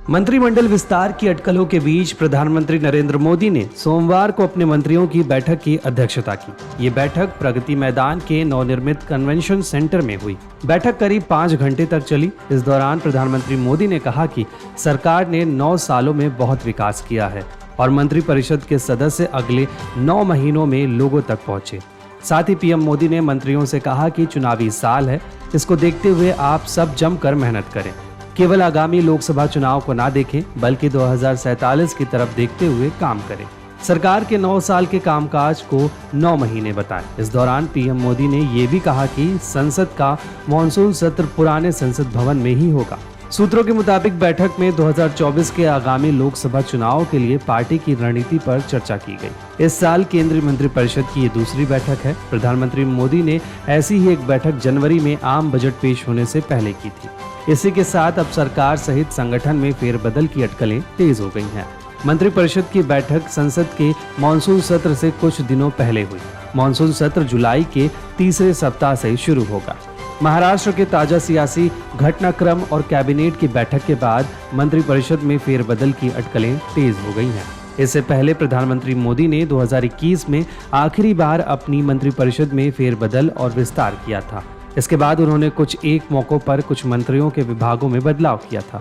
मंत्रिमंडल विस्तार की अटकलों के बीच प्रधानमंत्री नरेंद्र मोदी ने सोमवार को अपने मंत्रियों की बैठक की अध्यक्षता की। ये बैठक प्रगति मैदान के नवनिर्मित कन्वेंशन सेंटर में हुई। बैठक करीब 5 घंटे तक चली। इस दौरान प्रधानमंत्री मोदी ने कहा कि सरकार ने 9 सालों में बहुत विकास किया है और मंत्रिपरिषद के सदस्य अगले 9 महीनों में लोगों तक पहुंचे। साथ ही पीएम मोदी ने मंत्रियों से कहा कि चुनावी साल है, इसको देखते हुए आप सब जमकर मेहनत करें। केवल आगामी लोकसभा चुनाव को ना देखें बल्कि 2047 की तरफ देखते हुए काम करें। सरकार के 9 साल के कामकाज को 9 महीने बताएं। इस दौरान पीएम मोदी ने ये भी कहा कि संसद का मानसून सत्र पुराने संसद भवन में ही होगा। सूत्रों के मुताबिक बैठक में 2024 के आगामी लोकसभा चुनाव के लिए पार्टी की रणनीति पर चर्चा की गई। इस साल केंद्रीय मंत्रिपरिषद की ये दूसरी बैठक है। प्रधानमंत्री मोदी ने ऐसी ही एक बैठक जनवरी में आम बजट पेश होने से पहले की थी। इसी के साथ अब सरकार सहित संगठन में फेरबदल की अटकलें तेज हो गई हैं। मंत्रिपरिषद की बैठक संसद के मानसून सत्र से कुछ दिनों पहले हुई। मानसून सत्र जुलाई के तीसरे सप्ताह से शुरू होगा। महाराष्ट्र के ताजा सियासी घटनाक्रम और कैबिनेट की बैठक के बाद मंत्रिपरिषद में फेरबदल की अटकलें तेज हो गई हैं। इससे पहले प्रधानमंत्री मोदी ने 2021 में आखिरी बार अपनी मंत्रिपरिषद में फेरबदल और विस्तार किया था। इसके बाद उन्होंने कुछ एक मौकों पर कुछ मंत्रियों के विभागों में बदलाव किया था।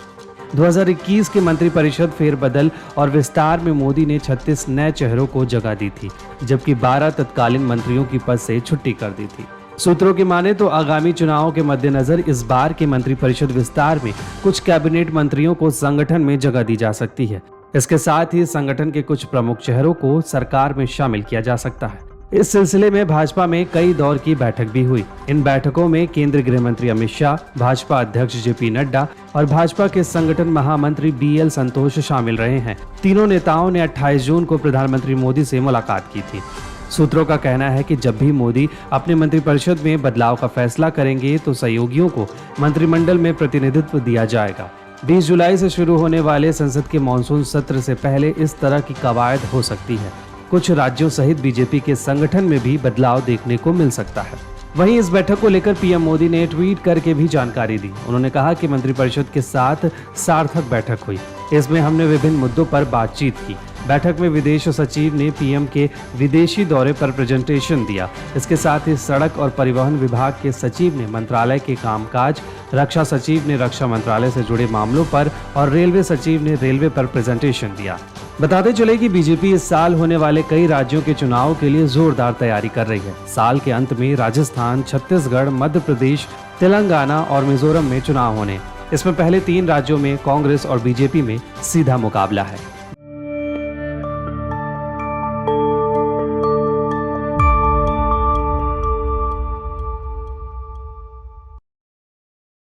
2021 के मंत्रिपरिषद फेरबदल और विस्तार में मोदी ने 36 नए चेहरों को जगह दी थी, जबकि 12 तत्कालीन मंत्रियों की पद से छुट्टी कर दी थी। सूत्रों की माने तो आगामी चुनावों के मद्देनजर इस बार के मंत्रिपरिषद विस्तार में कुछ कैबिनेट मंत्रियों को संगठन में जगह दी जा सकती है। इसके साथ ही संगठन के कुछ प्रमुख चेहरों को सरकार में शामिल किया जा सकता है। इस सिलसिले में भाजपा में कई दौर की बैठक भी हुई। इन बैठकों में केंद्रीय गृह मंत्री अमित शाह, भाजपा अध्यक्ष जेपी नड्डा और भाजपा के संगठन महामंत्री बीएल संतोष शामिल रहे हैं। तीनों नेताओं ने 28 जून को प्रधानमंत्री मोदी से मुलाकात की थी। सूत्रों का कहना है कि जब भी मोदी अपने मंत्रिपरिषद में बदलाव का फैसला करेंगे तो सहयोगियों को मंत्रिमंडल में प्रतिनिधित्व दिया जाएगा। 20 जुलाई से शुरू होने वाले संसद के मानसून सत्र से पहले इस तरह की कवायद हो सकती है। कुछ राज्यों सहित बीजेपी के संगठन में भी बदलाव देखने को मिल सकता है। वहीं इस बैठक को लेकर पीएम मोदी ने ट्वीट करके भी जानकारी दी। उन्होंने कहा कि मंत्रिपरिषद के साथ सार्थक बैठक हुई। इसमें हमने विभिन्न मुद्दों पर बातचीत की। बैठक में विदेश सचिव ने पीएम के विदेशी दौरे पर प्रेजेंटेशन दिया। इसके साथ ही सड़क और परिवहन विभाग के सचिव ने मंत्रालय के कामकाज, रक्षा सचिव ने रक्षा मंत्रालय से जुड़े मामलों पर और रेलवे सचिव ने रेलवे पर प्रेजेंटेशन दिया। बताते चले कि बीजेपी इस साल होने वाले कई राज्यों के चुनाव के लिए जोरदार तैयारी कर रही है। साल के अंत में राजस्थान, छत्तीसगढ़, मध्य प्रदेश, तेलंगाना और मिजोरम में चुनाव होने। इसमें पहले 3 राज्यों में कांग्रेस और बीजेपी में सीधा मुकाबला है।